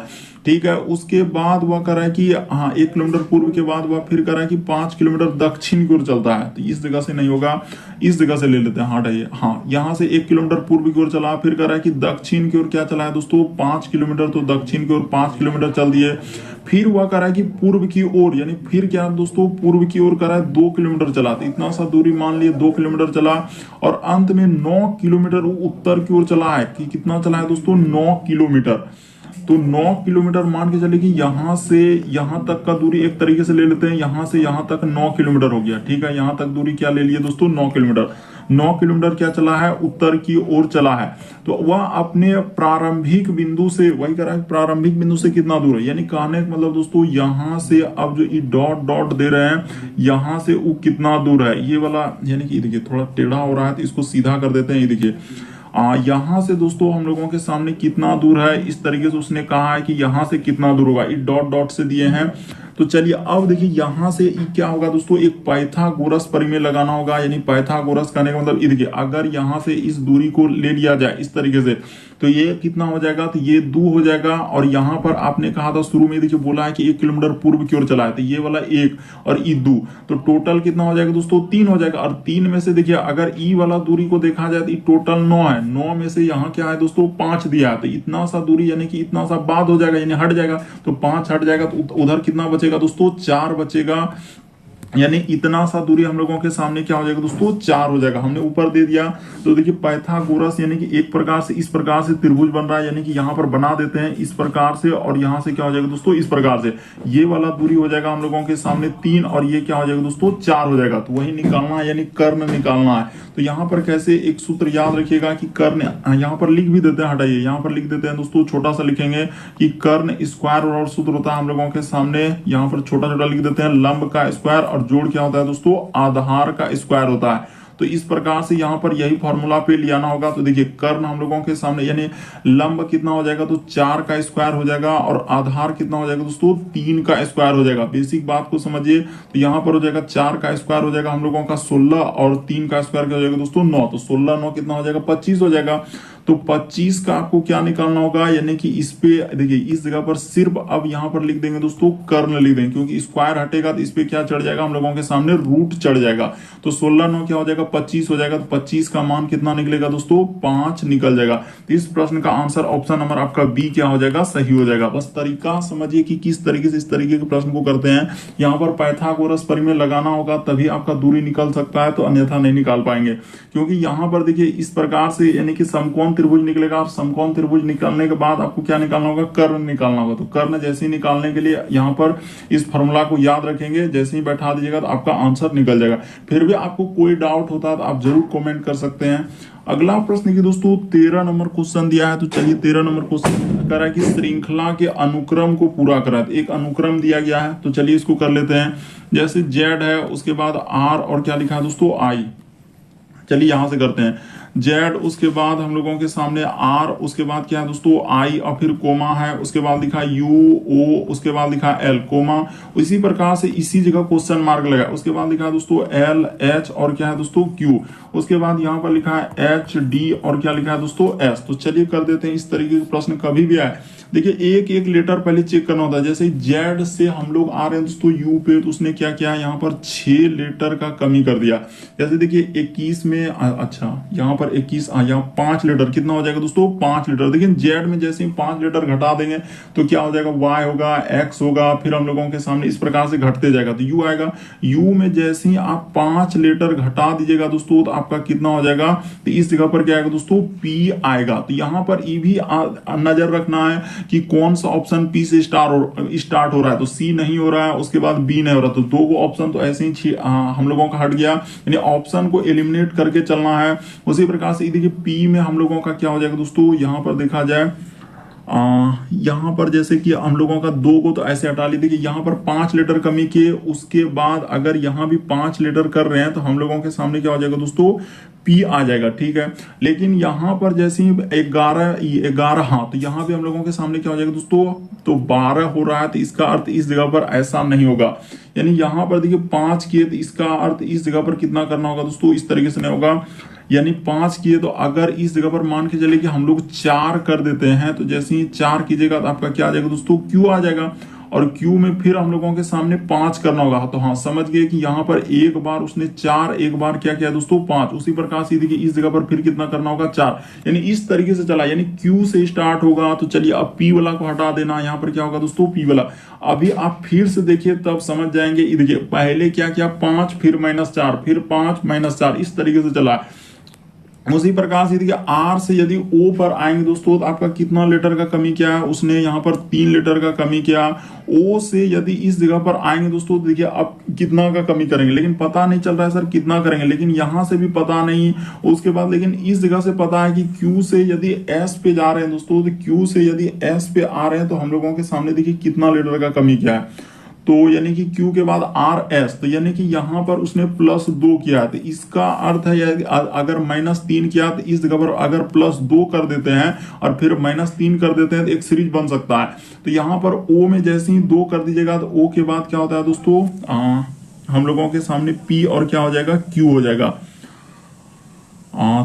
ठीक है। उसके बाद वह कर रहा है कि हाँ 1 किलोमीटर पूर्व के बाद वह फिर कर रहा है कि 5 किलोमीटर दक्षिण की ओर चलता है। तो इस जगह से नहीं होगा, इस जगह से ले लेते हैं, हटाइए, हाँ यहाँ से 1 किलोमीटर पूर्व की ओर चला, फिर कर रहा है कि दक्षिण की ओर क्या चला है दोस्तों, 5 किलोमीटर, तो दक्षिण की ओर 5 किलोमीटर चल दिए। फिर वह कर रहा है कि पूर्व की ओर, यानी फिर क्या दोस्तों, पूर्व की ओर कर रहा है 2 किलोमीटर चला, तो इतना सा दूरी मान लिए 2 किलोमीटर चला, और अंत में 9 किलोमीटर उत्तर की ओर चला है। कि कितना चला है दोस्तों, 9 किलोमीटर। तो 9 किलोमीटर मान के चले कि यहाँ से यहाँ तक का दूरी एक तरीके से ले लेते हैं, यहाँ से यहाँ तक 9 किलोमीटर हो गया, ठीक है। यहाँ तक दूरी क्या ले लिए दोस्तों, 9 किलोमीटर। 9 किलोमीटर क्या चला है, उत्तर की ओर चला है। तो वह अपने प्रारंभिक बिंदु से, वही कह रहा है प्रारंभिक बिंदु से कितना दूर है, यानी कहने का मतलब दोस्तों यहाँ से अब जो ये डॉट डॉट दे रहे हैं, यहाँ से वो कितना दूर है, ये वाला, यानी कि देखिए थोड़ा टेढ़ा हो रहा है तो इसको सीधा कर देते हैं। ये देखिए यहाँ से दोस्तों हम लोगों के सामने कितना दूर है, इस तरीके से उसने कहा है कि यहाँ से कितना दूर होगा, इस डॉट डॉट से दिए हैं। तो चलिए अब देखिए यहाँ से क्या होगा दोस्तों, एक पाइथागोरस परिमेय लगाना होगा, यानी पाइथागोरस करने का मतलब देखिए अगर यहाँ से इस दूरी को ले लिया जाए इस तरीके से, तो ये कितना हो जाएगा, तो ये 2 हो जाएगा। और यहाँ पर आपने कहा था शुरू में, देखिए बोला है कि 1 किलोमीटर पूर्व की ओर चला है, तो ये वाला 1 और ई 2, तो टोटल कितना हो जाएगा दोस्तों, 3 हो जाएगा। और 3 में से देखिए अगर ई वाला दूरी को देखा जाए तो टोटल 9 है, 9 में से यहाँ क्या है दोस्तों, 5 दिया है, तो इतना सा दूरी यानी कि इतना सा बाद हो जाएगा, यानी हट जाएगा, तो 5 हट जाएगा, तो उधर कितना बचेगा दोस्तों, 4 बचेगा। यानी इतना सा दूरी हम लोगों के सामने क्या हो जाएगा दोस्तों, 4 हो जाएगा। हमने ऊपर दे दिया, तो देखिए पाइथागोरस यानी कि एक प्रकार से इस प्रकार से त्रिभुज बन रहा है, यानी कि यहाँ पर बना देते हैं इस प्रकार से, और यहाँ से क्या हो जाएगा दोस्तों, इस प्रकार से ये वाला दूरी हो जाएगा हम लोगों के सामने 3, और ये क्या हो जाएगा दोस्तों, 4 हो जाएगा। तो वही निकालना है, यानी कर्ण निकालना है। तो यहाँ पर कैसे, एक सूत्र याद रखिएगा कि कर्ण, यहाँ पर लिख भी देते हैं, हटाइए यहाँ पर लिख देते हैं दोस्तों, छोटा सा लिखेंगे कि कर्ण स्क्वायर, और सूत्र होता है हम लोगों के सामने, यहाँ पर छोटा छोटा लिख देते हैं लंब का स्क्वायर, और जोड़ क्या होता है दोस्तों, आधार का स्क्वायर होता है। तो इस प्रकार से यहाँ पर यही फॉर्मूला पे ले आना होगा। तो देखिए कर्ण हम लोगों के सामने, यानी लंब कितना हो जाएगा, तो 4 का स्क्वायर हो जाएगा, और आधार कितना हो जाएगा दोस्तों, 3 का स्क्वायर हो जाएगा। बेसिक बात को समझिए, तो यहाँ पर हो जाएगा 4 का स्क्वायर हो जाएगा हम लोगों का 16, और 3 का स्क्वायर क्या हो जाएगा दोस्तों, 9, तो 16 9 कितना हो जाएगा, 25 हो जाएगा। तो 25 का आपको क्या निकालना होगा, यानी कि इस पे देखिए इस जगह पर सिर्फ अब यहाँ पर लिख देंगे दोस्तों कर्ण लिख देंगे, क्योंकि स्क्वायर हटेगा तो इस पे क्या चढ़ जाएगा हम लोगों के सामने, रूट चढ़ जाएगा। तो 16 9 क्या हो जाएगा 25 हो जाएगा। तो 25 का मान कितना निकलेगा दोस्तों, 5 निकल जाएगा। तो इस प्रश्न का आंसर ऑप्शन नंबर आपका बी क्या हो जाएगा, सही हो जाएगा। बस तरीका समझिए कि किस तरीके से इस तरीके के प्रश्न को करते हैं। यहाँ पर पाइथागोरस परिमेय लगाना होगा तभी आपका दूरी निकल सकता है, तो अन्यथा नहीं निकाल पाएंगे। क्योंकि यहाँ पर देखिए इस प्रकार से यानी कि समकोण त्रिभुज निकलेगा, और समकोण त्रिभुज निकालने के बाद आपको क्या निकालना होगा, कर्ण निकालना होगा। तो कर्ण जैसे ही निकालने के लिए यहाँ पर इस फॉर्मूला को याद रखेंगे, जैसे ही बैठा दीजिएगा तो आपका आंसर निकल जाएगा। फिर भी आपको कोई डाउट होता है तो आप जरूर कमेंट कर सकते हैं। अगला प्रश्न की दोस्तों 13 नंबर क्वेश्चन दिया है। तो चलिए 13 नंबर क्वेश्चन कह रहा है कि श्रृंखला के अनुक्रम को पूरा करा। एक अनुक्रम दिया गया है, तो चलिए इसको कर लेते हैं। जैसे जेड है, उसके बाद आर और क्या लिखा है दोस्तों, आई। चलिए यहां से करते हैं। जेड, उसके बाद हम लोगों के सामने आर, उसके बाद क्या है दोस्तों आई, और फिर कोमा है, उसके बाद लिखा यू ओ, उसके बाद लिखा एल कोमा। इसी प्रकार से इसी जगह क्वेश्चन मार्क लगा, उसके बाद लिखा है दोस्तों एल एच और क्या है दोस्तों क्यू, उसके बाद यहाँ पर लिखा है एच डी और क्या लिखा है दोस्तों एस। तो चलिए कर देते हैं। इस तरीके के प्रश्न कभी भी आए, देखिए एक एक लेटर पहले चेक करना होता है। जैसे जेड से हम लोग आ रहे हैं दोस्तों यू पे, तो उसने क्या किया, यहाँ पर 6 लेटर का कमी कर दिया। जैसे देखिए 21 में अच्छा यहाँ पर 21 यहाँ 5 लेटर कितना हो जाएगा दोस्तों, 5 लेटर। देखिए जेड में जैसे ही 5 लेटर घटा देंगे तो क्या हो जाएगा, वाई होगा, एक्स होगा, फिर हम लोगों के सामने इस प्रकार से घटते जाएगा तो यू आएगा। यू में जैसे ही आप 5 लेटर घटा दीजिएगा दोस्तों तो आपका कितना हो जाएगा, तो इस जगह पर क्या आएगा दोस्तों, पी आएगा। तो यहाँ पर ई भी नजर रखना है कि कौन सा ऑप्शन पी से स्टार्ट हो रहा है। तो सी नहीं हो रहा है, उसके बाद बी नहीं हो रहा, तो 2 ऑप्शन तो ऐसे ही हम लोगों का हट गया, यानी ऑप्शन को एलिमिनेट करके चलना है। उसी प्रकार से देखिए पी में हम लोगों का क्या हो जाएगा दोस्तों, यहाँ पर देखा जाए यहाँ पर जैसे कि हम लोगों का 2 को तो ऐसे हटा ली। देखिए यहाँ पर 5 लेटर कमी किए, उसके बाद अगर यहाँ भी 5 लेटर कर रहे हैं तो हम लोगों के सामने क्या हो जाएगा दोस्तों, पी आ जाएगा, ठीक है। लेकिन यहाँ पर जैसे ही 11 हाँ, तो यहाँ भी हम लोगों के सामने क्या हो जाएगा दोस्तों, तो 12 हो रहा है, तो इसका अर्थ इस जगह पर ऐसा नहीं होगा। यानी यहाँ पर देखिए 5 किए तो इसका अर्थ इस जगह पर कितना करना होगा दोस्तों, इस तरीके से नहीं होगा। यानी 5 किए तो अगर इस जगह पर मान के चले कि हम लोग 4 कर देते हैं, तो जैसे ही 4 कीजिएगा तो आपका क्या आ जाएगा दोस्तों, क्यू आ जाएगा। और क्यू में फिर हम लोगों के सामने 5 करना होगा। तो हाँ समझ गए कि यहाँ पर एक बार उसने 4, एक बार क्या किया दोस्तों 5। उसी प्रकार से देखिए इस जगह पर फिर कितना करना होगा, 4। यानी इस तरीके से चला, यानी क्यू से स्टार्ट होगा। तो चलिए अब पी वाला को हटा देना, यहाँ पर क्या होगा दोस्तों, पी वाला। अभी आप फिर से देखिए तब समझ जाएंगे। देखिए पहले क्या किया, 5 फिर -4 फिर 5 -4, इस तरीके से चला। उसी प्रकार से देखिए आर से यदि ओ पर आएंगे दोस्तों तो आपका कितना लेटर का कमी किया है, उसने यहाँ पर 3 लेटर का कमी किया। ओ से यदि इस जगह पर आएंगे दोस्तों तो देखिए अब कितना का कमी करेंगे, लेकिन पता नहीं चल रहा है सर कितना करेंगे, लेकिन यहाँ से भी पता नहीं। उसके बाद लेकिन इस जगह से पता है कि क्यू से यदि एस पे जा रहे हैं दोस्तों, तो क्यू से यदि एस पे आ रहे हैं तो हम लोगों के सामने देखिए कितना लेटर का कमी किया है। तो यानी कि Q के बाद आर एस, तो यानी कि यहाँ पर उसने +2 किया, तो इसका अर्थ है अगर -3 किया तो इस जगह पर अगर +2 कर देते हैं और फिर -3 कर देते हैं तो एक सीरीज बन सकता है। तो यहाँ पर O में जैसे ही 2 कर दीजिएगा तो O के बाद क्या होता है दोस्तों, हम लोगों के सामने P और क्या हो जाएगा, Q हो जाएगा। हाँ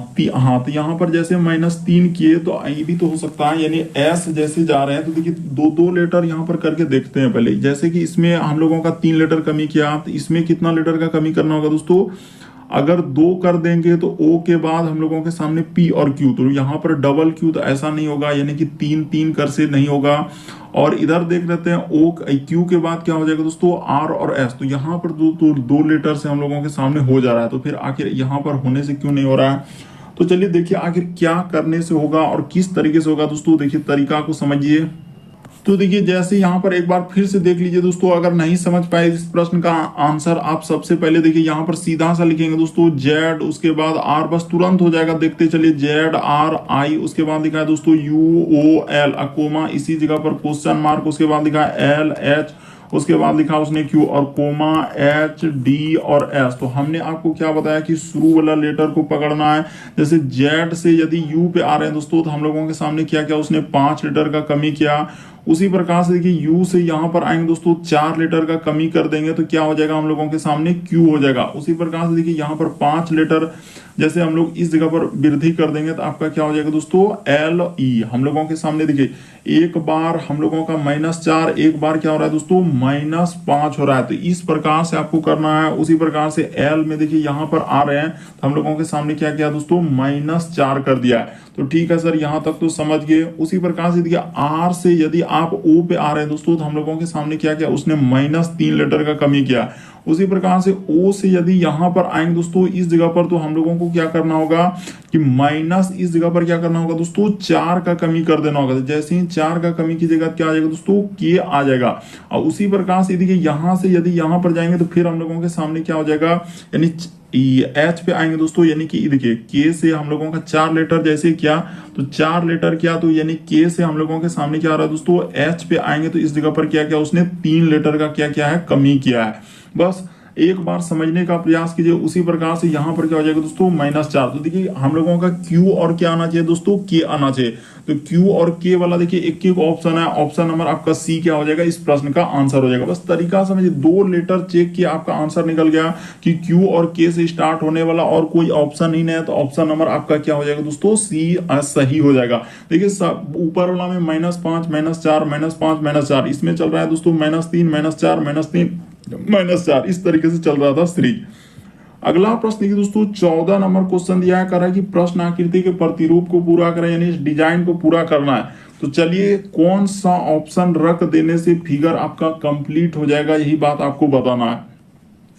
तो यहाँ पर जैसे -3 किए तो ये भी तो हो सकता है, यानी एस जैसे जा रहे हैं तो देखिए 2 लेटर यहाँ पर करके देखते हैं पहले। जैसे कि इसमें हम लोगों का 3 लेटर कमी किया, तो इसमें कितना लेटर का कमी करना होगा दोस्तों, अगर 2 कर देंगे तो ओ के बाद हम लोगों के सामने पी और क्यू, तो यहाँ पर डबल क्यू तो ऐसा नहीं होगा, यानी कि 3 कर से नहीं होगा। और इधर देख लेते हैं ओ क्यू के बाद क्या हो जाएगा दोस्तों, आर और एस, तो यहाँ पर दो लेटर से हम लोगों के सामने हो जा रहा है। तो फिर आखिर यहाँ पर होने से क्यों नहीं हो रहा है, तो चलिए देखिए आखिर क्या करने से होगा और किस तरीके से होगा दोस्तों। देखिए तरीका को समझिए। तो देखिए जैसे यहाँ पर एक बार फिर से देख लीजिए दोस्तों, अगर नहीं समझ पाए इस प्रश्न का आंसर, आप सबसे पहले देखिए यहाँ पर सीधा सा लिखेंगे दोस्तों जेड, उसके बाद आर, बस तुरंत हो जाएगा। देखते चलिए जेड आर आई, उसके बाद लिखा है दोस्तों यू ओ एल कोमा, इसी जगह पर क्वेश्चन मार्क, उसके बाद लिखा है एल एच, उसके बाद लिखा उसने क्यू और कोमा एच डी और एस। तो हमने आपको क्या बताया कि शुरू वाला लेटर को पकड़ना है। जैसे जेड से यदि यू पे आ रहे हैं दोस्तों तो हम लोगों के सामने क्या किया, उसने 5 लेटर का कमी किया। उसी प्रकार से देखिए यू से यहाँ पर आएंगे दोस्तों 4 लेटर का कमी कर देंगे तो क्या हो जाएगा हम लोगों के सामने क्यू हो जाएगा। उसी प्रकार से देखिए यहाँ पर 5 लेटर जैसे हम लोग इस जगह पर वृद्धि कर देंगे तो आपका क्या हो जाएगा दोस्तों एल ई। हम लोगों के सामने देखिए एक बार हम लोगों का -4, एक बार क्या हो रहा है दोस्तों -5 हो रहा है। तो इस प्रकार से आपको करना है। उसी प्रकार से एल में देखिए यहाँ पर आ रहे हैं तो हम लोगों के सामने क्या किया दोस्तों -4 कर दिया है। तो ठीक है सर, यहां तक तो समझ गए। उसी प्रकार से देखिए आर से यदि आप ओ पे आ रहे हैं दोस्तों तो हम लोगों के सामने क्या किया, उसने -3 लेटर का कमी किया। उसी प्रकार से ओ से यदि यहां पर आएंगे दोस्तों इस जगह पर तो हम लोगों को क्या करना होगा कि माइनस इस जगह पर क्या करना होगा दोस्तों 4 का कमी कर देना होगा। तो जैसे ही 4 का कमी कीजिएगा क्या आ जाएगा दोस्तों के आ जाएगा। और उसी प्रकार से देखिए यहां से यदि यहां पर जाएंगे तो फिर हम लोगों के सामने क्या हो जाएगा, यानी एच पे आएंगे दोस्तों, यानी कि देखिए के से हम लोगों का 4 लेटर जैसे क्या तो 4 लेटर क्या, तो यानी के से हम लोगों के सामने क्या आ रहा है दोस्तों एच पे आएंगे तो इस जगह पर क्या क्या उसने 3 लेटर का क्या क्या है कमी किया है। बस एक बार समझने का प्रयास कीजिए। उसी प्रकार से यहाँ पर क्या हो जाएगा दोस्तों -4। तो देखिए हम लोगों का क्यू और क्या आना चाहिए दोस्तों के आना चाहिए। तो क्यू और के वाला देखिए एक एक ऑप्शन है, ऑप्शन नंबर आपका सी क्या हो जाएगा, इस प्रश्न का आंसर हो जाएगा। बस तरीका समझिए, 2 लेटर चेक किया आपका आंसर निकल गया कि क्यू और के से स्टार्ट होने वाला और कोई ऑप्शन ही नहीं है तो ऑप्शन नंबर आपका क्या हो जाएगा दोस्तों सी सही हो जाएगा। देखिए ऊपर वाला में -5 -4 -5 -4 इसमें चल रहा है दोस्तों -3 -4 -3 -4 इस तरीके से चल रहा था श्री। अगला प्रश्न देखिए दोस्तों 14 नंबर क्वेश्चन दिया है, कर रहा है कि प्रश्न आकृति के प्रतिरूप को पूरा करें, यानी इस डिजाइन को पूरा करना है। तो चलिए कौन सा ऑप्शन रख देने से फिगर आपका कंप्लीट हो जाएगा, यही बात आपको बताना है।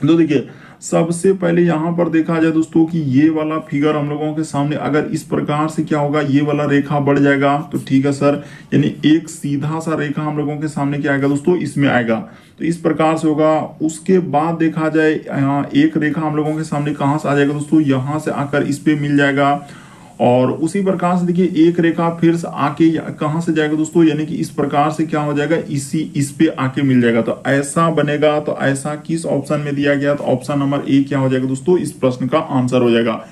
तो देखिए सबसे पहले यहां पर देखा जाए दोस्तों कि ये वाला फिगर हम लोगों के सामने अगर इस प्रकार से क्या होगा, ये वाला रेखा बढ़ जाएगा तो ठीक है सर, यानी एक सीधा सा रेखा हम लोगों के सामने क्या आएगा दोस्तों इसमें आएगा। तो इस प्रकार से होगा। उसके बाद देखा जाए यहाँ एक रेखा हम लोगों के सामने कहां से आ जाएगा दोस्तों, यहां से आकर इस पे मिल जाएगा। और उसी प्रकार से देखिए एक रेखा फिर से आके कहां से जाएगा दोस्तों, यानी कि इस प्रकार से क्या हो जाएगा इस पे आके मिल जाएगा। तो ऐसा बनेगा। तो ऐसा किस ऑप्शन में दिया गया, तो ऑप्शन नंबर ए क्या हो जाएगा दोस्तों इस प्रश्न का आंसर हो जाएगा।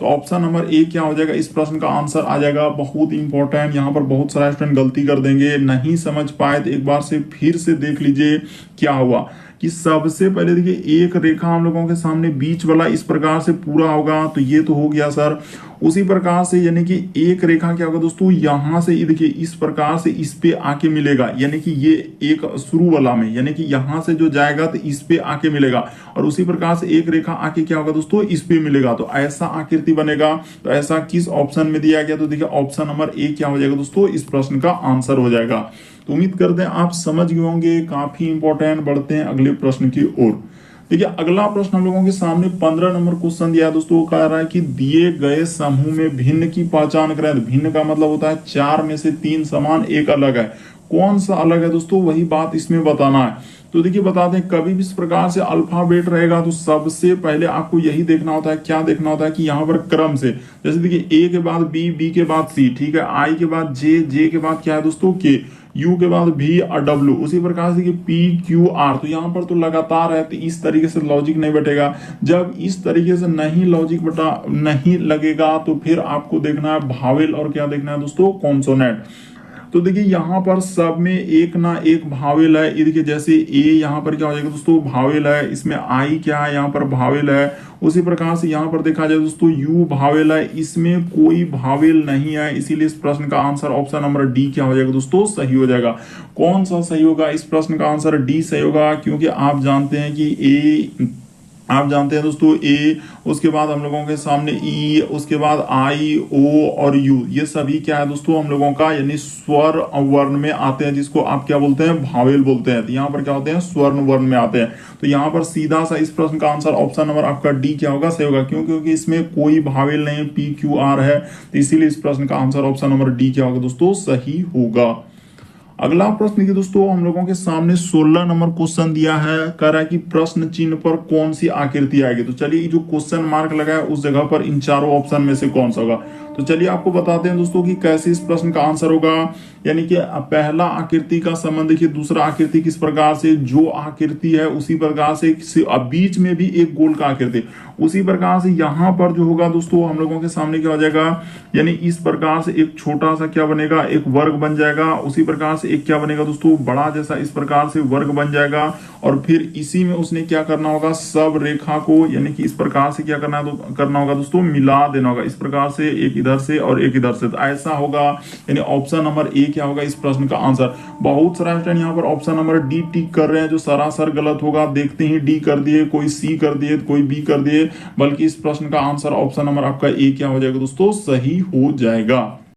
तो ऑप्शन नंबर ए क्या हो जाएगा इस प्रश्न का आंसर आ जाएगा। बहुत इंपॉर्टेंट, यहाँ पर बहुत सारे स्टूडेंट गलती कर देंगे, नहीं समझ पाए तो एक बार से फिर से देख लीजिए क्या हुआ कि सबसे पहले देखिए एक रेखा हम लोगों के सामने बीच वाला इस प्रकार से पूरा होगा, तो ये तो हो गया सर। उसी प्रकार से यानी कि एक रेखा क्या होगा दोस्तों यहां से देखिए इस प्रकार से इस पे आके मिलेगा, यानी कि ये एक शुरू वाला में यानी कि यहां से जो जाएगा तो इस पे आके मिलेगा। और उसी प्रकार से एक रेखा आके क्या होगा दोस्तों इस पे मिलेगा। तो ऐसा आकृति बनेगा। तो ऐसा किस ऑप्शन में दिया गया, तो देखिए ऑप्शन नंबर ए क्या हो जाएगा दोस्तों इस प्रश्न का आंसर हो जाएगा। तो उम्मीद करते हैं आप समझ गए होंगे, काफी इंपॉर्टेंट। बढ़ते हैं अगले प्रश्न की ओर। देखिए अगला प्रश्न हम लोगों के सामने 15 नंबर क्वेश्चन दिया है दोस्तों। कह रहा है कि दिए गए समूह में भिन्न की पहचान करें। तो भिन्न का मतलब होता है 4 में से 3 समान, एक अलग है। कौन सा अलग है दोस्तों, वही बात इसमें बताना है। तो देखिए बताते हैं, कभी भी इस प्रकार से अल्फाबेट रहेगा तो सबसे पहले आपको यही देखना होता है, क्या देखना होता है कि यहाँ पर क्रम से, जैसे देखिए ए के बाद बी, बी के बाद सी, ठीक है, आई के बाद जे, जे के बाद क्या है दोस्तों के, यू के बाद भी और डब्ल्यू। उसी प्रकार से पी क्यू आर। तो यहाँ पर तो लगातार है, तो इस तरीके से लॉजिक नहीं बैठेगा। जब इस तरीके से नहीं लॉजिक बटा नहीं लगेगा तो फिर आपको देखना है भावेल और क्या देखना है दोस्तों कॉन्सोनेंट। तो देखिए यहाँ पर सब में एक ना एक भावेल है। ये देखिए जैसे ए यहाँ पर क्या हो जाएगा दोस्तों भावेल है, इसमें आई क्या है यहाँ पर भावेल है। उसी प्रकार से यहाँ पर देखा जाए दोस्तों यू भावेल है, इसमें कोई भावेल नहीं है, इसीलिए इस प्रश्न का आंसर ऑप्शन नंबर डी क्या हो जाएगा दोस्तों सही हो जाएगा। कौन सा सही होगा, इस प्रश्न का आंसर डी सही होगा, क्योंकि आप जानते हैं कि आप जानते हैं दोस्तों ए, उसके बाद हम लोगों के सामने ई, उसके बाद आई, ओ और यू, ये सभी क्या है दोस्तों हम लोगों का यानी स्वर वर्ण में आते हैं, जिसको आप क्या बोलते हैं भावेल बोलते हैं। तो यहाँ पर क्या होते हैं स्वर्ण वर्ण में आते हैं। तो यहाँ पर सीधा सा इस प्रश्न का आंसर ऑप्शन नंबर आपका डी क्या होगा सही होगा, क्यों, क्योंकि इसमें कोई भावेल नहीं, पी क्यू आर है। तो इसीलिए इस प्रश्न का आंसर ऑप्शन नंबर डी क्या होगा दोस्तों सही होगा। अगला प्रश्न देखिए दोस्तों हम लोगों के सामने 16 नंबर क्वेश्चन दिया है। कह रहा है कि प्रश्न चिन्ह पर कौन सी आकृति आएगी। तो चलिए जो क्वेश्चन मार्क लगा है उस जगह पर इन चारों ऑप्शन में से कौन सा होगा। तो तो चलिए आपको बताते हैं दोस्तों कि कैसे इस प्रश्न का आंसर होगा। यानी कि पहला आकृति का संबंध देखिए दूसरा आकृति किस प्रकार से, जो आकृति है उसी प्रकार से बीच में भी एक गोल का आकृति, उसी प्रकार से यहाँ पर जो होगा दोस्तों हम लोगों के सामने क्या हो जाएगा, यानी इस प्रकार से एक छोटा सा क्या बनेगा, एक वर्ग बन जाएगा। उसी प्रकार से एक क्या बनेगा दोस्तों, बड़ा जैसा इस प्रकार से वर्ग बन जाएगा। और फिर इसी में उसने क्या करना होगा, सब रेखा को यानी कि इस प्रकार से क्या करना होगा दोस्तों, मिला देना होगा इस प्रकार से, एक इधर से और एक इधर से। तो ऐसा होगा, यानी ऑप्शन नंबर ए क्या होगा इस प्रश्न का आंसर। बहुत सारा स्टूडेंट यहाँ पर ऑप्शन नंबर डी टिक कर रहे हैं, जो सरासर गलत होगा। देखते ही डी कर दिए, कोई सी कर दिए, कोई बी कर दिए, बल्कि इस प्रश्न का आंसर ऑप्शन नंबर आपका ए क्या हो जाएगा दोस्तों, सही हो जाएगा।